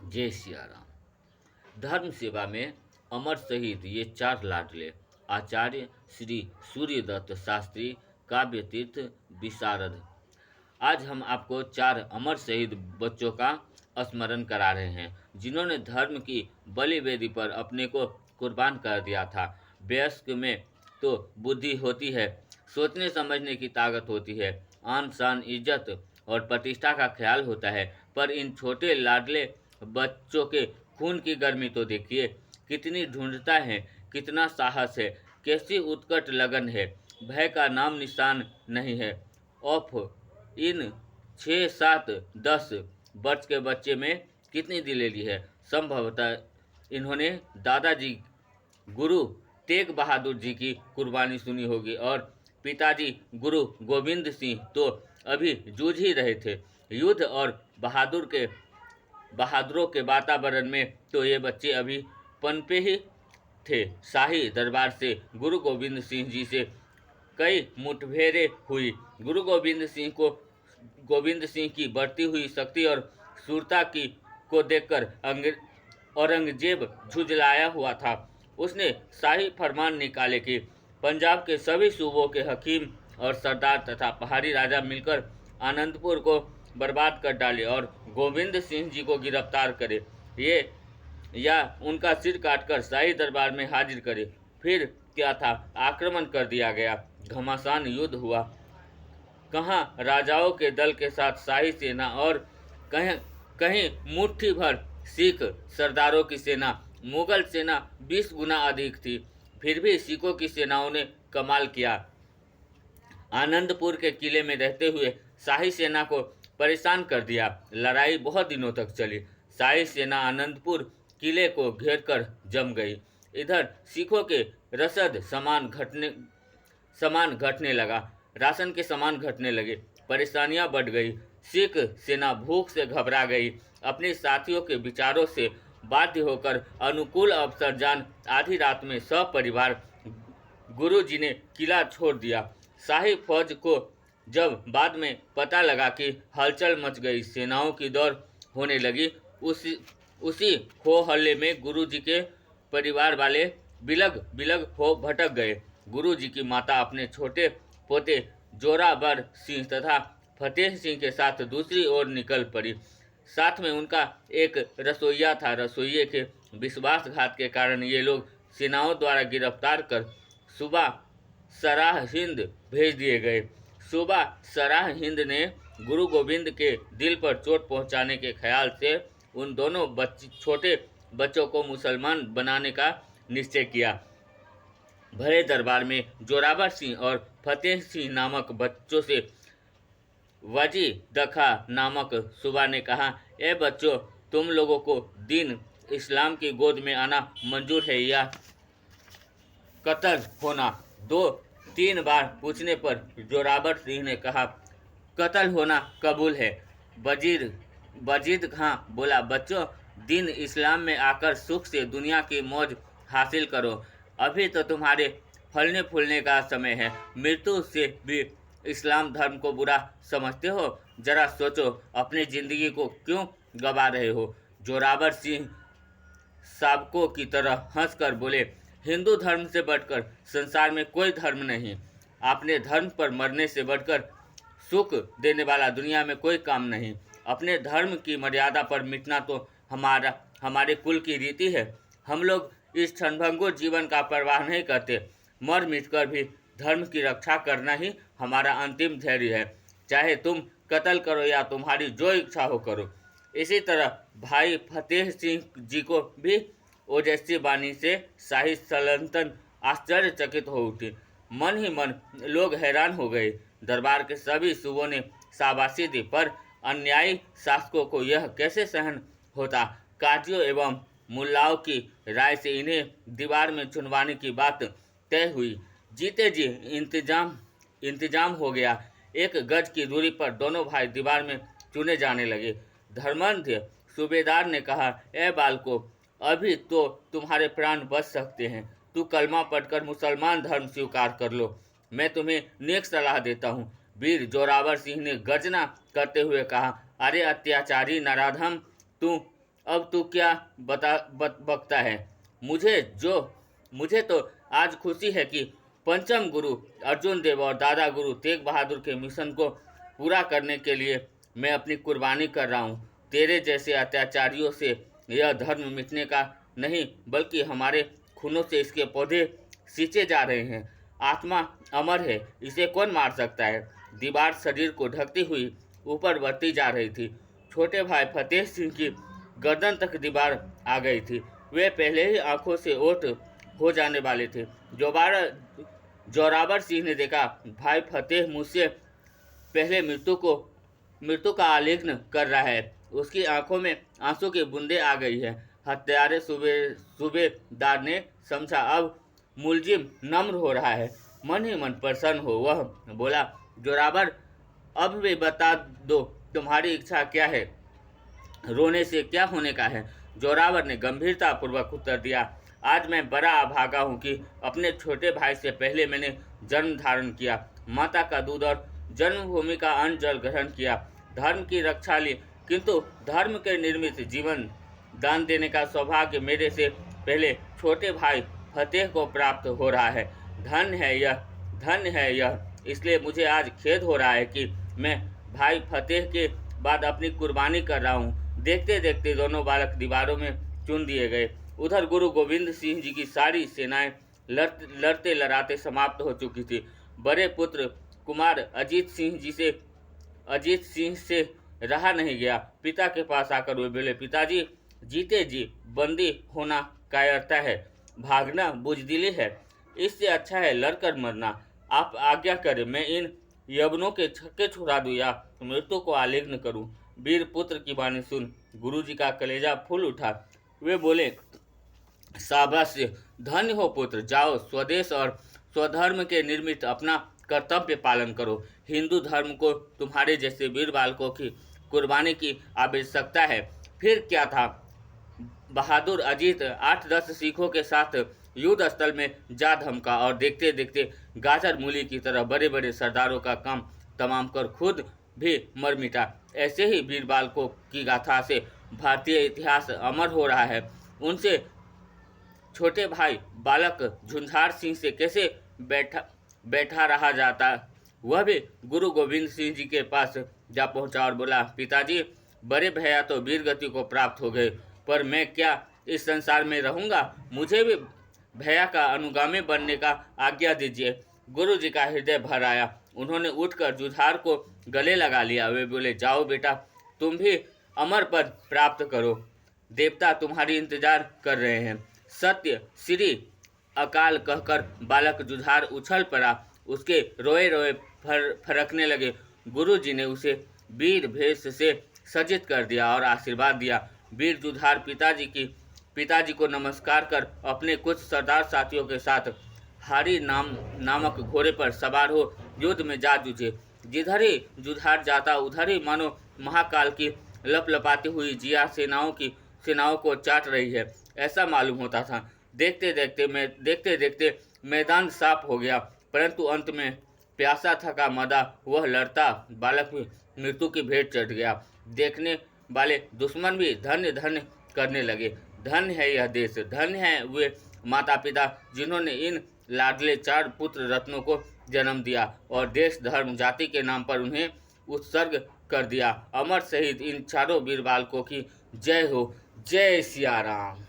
जय सिया राम। धर्म सेवा में अमर शहीद ये चार लाडले आचार्य श्री सूर्यदत्त शास्त्री काव्य तीर्थ विशारद। आज हम आपको चार अमर शहीद बच्चों का स्मरण करा रहे हैं जिन्होंने धर्म की बलि वेदी पर अपने को कुर्बान कर दिया था। वयस्क में तो बुद्धि होती है, सोचने समझने की ताकत होती है, आन शान इज्जत और प्रतिष्ठा का ख्याल होता है, पर इन छोटे लाडले बच्चों के खून की गर्मी तो देखिए, कितनी ढूंढता है, कितना साहस है, कैसी उत्कट लगन है, भय का नाम निशान नहीं है। ऑफ इन 6, 7, 10 वर्ष के बच्चे में कितनी दिलेरी है। संभवतः इन्होंने दादाजी गुरु तेग बहादुर जी की कुर्बानी सुनी होगी और पिताजी गुरु गोविंद सिंह तो अभी जूझ ही रहे थे। युद्ध और बहादुरों के वातावरण में तो ये बच्चे अभी पनपे ही थे। शाही दरबार से गुरु गोविंद सिंह जी से कई मुठभेड़ें हुई। गुरु गोविंद सिंह की बढ़ती हुई शक्ति और शूरता की को देखकर औरंगजेब झुंझलाया हुआ था। उसने शाही फरमान निकाले कि पंजाब के सभी सूबों के हकीम और सरदार तथा पहाड़ी राजा मिलकर आनंदपुर को बर्बाद कर डाले और गोविंद सिंह जी को गिरफ्तार करे, ये या उनका सिर काटकर शाही दरबार में हाजिर करे। फिर क्या था, आक्रमण कर दिया गया, घमासान युद्ध हुआ। कहाँ राजाओं के दल के साथ शाही सेना और कहीं कहीं मुट्ठी भर सिख सरदारों की सेना। मुगल सेना 20 गुना अधिक थी, फिर भी सिखों की सेनाओं ने कमाल किया। आनंदपुर के किले में रहते हुए शाही सेना को परेशान कर दिया। लड़ाई बहुत दिनों तक चली। शाही सेना आनंदपुर किले को घेरकर जम गई। इधर सिखों के रसद सामान घटने लगा, राशन के सामान घटने लगे, परेशानियां बढ़ गई। सिख सेना भूख से घबरा गई। अपने साथियों के विचारों से बाध्य होकर अनुकूल अवसर जान आधी रात में सपरिवार गुरु जी ने किला छोड़ दिया। शाही फौज को जब बाद में पता लगा कि हलचल मच गई, सेनाओं की दौड़ होने लगी, उसी हो हल्ले में गुरु जी के परिवार वाले बिलग बिलग हो भटक गए। गुरु जी की माता अपने छोटे पोते जोरावर सिंह तथा फतेह सिंह के साथ दूसरी ओर निकल पड़ी। साथ में उनका एक रसोइया था। रसोइये के विश्वासघात के कारण ये लोग सेनाओं द्वारा गिरफ्तार कर सूबा सराह हिंद भेज दिए गए। सूबा सराह हिंद ने गुरु गोविंद के दिल पर चोट पहुंचाने के ख्याल से उन दोनों छोटे बच्चों को मुसलमान बनाने का निश्चय किया। भरे दरबार में जोरावर सिंह और फतेह सिंह नामक बच्चों से वजी दखा नामक सूबा ने कहा, ए बच्चों, तुम लोगों को दीन इस्लाम की गोद में आना मंजूर है या कत्ल होना? 2-3 बार पूछने पर जोरावर सिंह ने कहा, कत्ल होना कबूल है। वजीद खां बोला, बच्चों, दीन इस्लाम में आकर सुख से दुनिया की मौज हासिल करो। अभी तो तुम्हारे फलने फूलने का समय है। मृत्यु से भी इस्लाम धर्म को बुरा समझते हो? जरा सोचो, अपनी जिंदगी को क्यों गवा रहे हो? जोरावर सिंह साबकों की तरह हंसकर बोले, हिंदू धर्म से बढ़कर संसार में कोई धर्म नहीं। अपने धर्म पर मरने से बढ़कर सुख देने वाला दुनिया में कोई काम नहीं। अपने धर्म की मर्यादा पर मिटना तो हमारे कुल की रीति है। हम लोग इस क्षणभंगुर जीवन का परवाह नहीं करते। मर मिटकर भी धर्म की रक्षा करना ही हमारा अंतिम धैर्य है। चाहे तुम कत्ल करो या तुम्हारी जो इच्छा हो करो। इसी तरह भाई फतेह सिंह जी को भी ओजस्वी वाणी से शाही सल्तनत आश्चर्यचकित हो उठी। मन ही मन लोग हैरान हो गए। दरबार के सभी सूबों ने शाबाशी दी, पर अन्यायी शासकों को यह कैसे सहन होता। काजियों एवं मुल्लाओं की राय से इन्हें दीवार में चुनवाने की बात तय हुई। जीते जी इंतजाम हो गया। 1 गज की दूरी पर दोनों भाई दीवार में चुने जाने लगे। धर्मांध सूबेदार ने कहा, ए बालको, अभी तो तुम्हारे प्राण बच सकते हैं। तू कलमा पढ़कर मुसलमान धर्म स्वीकार कर लो। मैं तुम्हें नेक सलाह देता हूँ। वीर जोरावर सिंह ने गर्जना करते हुए कहा, अरे अत्याचारी नराधम, तू अब तू क्या बकता है? मुझे तो आज खुशी है कि पंचम गुरु अर्जुन देव और दादा गुरु तेग बहादुर के मिशन को पूरा करने के लिए मैं अपनी कुर्बानी कर रहा हूँ। तेरे जैसे अत्याचारियों से यह धर्म मिटने का नहीं, बल्कि हमारे खूनों से इसके पौधे सींचे जा रहे हैं। आत्मा अमर है, इसे कौन मार सकता है? दीवार शरीर को ढकती हुई ऊपर बढ़ती जा रही थी। छोटे भाई फतेह सिंह की गर्दन तक दीवार आ गई थी। वे पहले ही आंखों से ओट हो जाने वाले थे। जोरावर सिंह ने देखा, भाई फतेह मुझसे पहले मृत्यु का आलिंगन कर रहा है। उसकी आंखों में आंसू की बूंदें आ गई है। हत्यारे सूबेदार ने समझा, अब मुलजिम नम्र हो रहा है, मन ही मन प्रसन्न हो। वह बोला, जोरावर, अब भी बता दो तुम्हारी इच्छा क्या है? रोने से क्या होने का है? जोरावर ने गंभीरतापूर्वक उत्तर दिया, आज मैं बड़ा अभागा हूँ कि अपने छोटे भाई से पहले मैंने जन्म धारण किया, माता का दूध और जन्मभूमि का अन्न जल ग्रहण किया, धर्म की रक्षा ली, किंतु धर्म के निर्मित जीवन दान देने का सौभाग्य मेरे से पहले छोटे भाई फतेह को प्राप्त हो रहा है। धन्य है यह। इसलिए मुझे आज खेद हो रहा है कि मैं भाई फतेह के बाद अपनी कुर्बानी कर रहा हूँ। देखते देखते दोनों बालक दीवारों में चुन दिए गए। उधर गुरु गोविंद सिंह जी की सारी सेनाएं लड़ते लड़ाते समाप्त हो चुकी थी। बड़े पुत्र कुमार अजीत सिंह से रहा नहीं गया। पिता के पास आकर वे बोले, पिताजी, जीते जी बंदी होना कायरता है, भागना बुजदिली है, इससे अच्छा है लड़कर मरना। आप आज्ञा करें, मैं इन यवनों के छक्के छुड़ा दूं या मृत्यु को आलिंगन करूं। वीर पुत्र की वाणी सुन गुरुजी का कलेजा फूल उठा। वे बोले, शाबाश, धन्य हो पुत्र, जाओ स्वदेश और स्वधर्म के निर्मित अपना कर्तव्य पालन करो। हिंदू धर्म को तुम्हारे जैसे वीर बालकों की कुर्बानी की आवश्यकता है। फिर क्या था, बहादुर अजीत 8-10 सिखों के साथ युद्ध स्थल में जा धमका और देखते देखते गाजर मूली की तरह बड़े बड़े सरदारों का काम तमाम कर खुद भी मर मिटा। ऐसे ही वीर बालकों की गाथा से भारतीय इतिहास अमर हो रहा है। उनसे छोटे भाई बालक झुंझार सिंह से कैसे बैठा रहा जाता। वह भी गुरु गोविंद सिंह जी के पास जा पहुंचा और बोला, पिताजी, बड़े भैया तो वीर गति को प्राप्त हो गए, पर मैं क्या इस संसार में रहूंगा? मुझे भी भैया का अनुगामी बनने का आज्ञा दीजिए। गुरु जी का हृदय भर आया। उन्होंने उठकर जुझार को गले लगा लिया। वे बोले, जाओ बेटा, तुम भी अमर पद प्राप्त करो, देवता तुम्हारी इंतजार कर रहे हैं। सत्य श्री अकाल कहकर बालक जुझार उछल पड़ा। उसके रोए रोए फरकने लगे। गुरु जी ने उसे वीर भेष से सज्जित कर दिया और आशीर्वाद दिया। वीर जुझार पिताजी को नमस्कार कर अपने कुछ सरदार साथियों के साथ हारी नामक घोड़े पर सवार हो युद्ध में जा जूझे। जिधर ही जुझार जाता उधर ही मानो महाकाल की लपलपाती हुई जिया सेनाओं को चाट रही है, ऐसा मालूम होता था। देखते देखते मैदान साफ हो गया, परंतु अंत में प्यासा थका मदा वह लड़ता बालक भी मृत्यु की भेंट चढ़ गया। देखने वाले दुश्मन भी धन्य धन्य करने लगे। धन्य है यह देश, धन्य है वे माता पिता जिन्होंने इन लाडले 4 पुत्र रत्नों को जन्म दिया और देश धर्म जाति के नाम पर उन्हें उत्सर्ग कर दिया। अमर शहीद इन चारों वीर बालकों की जय हो। जय सिया राम।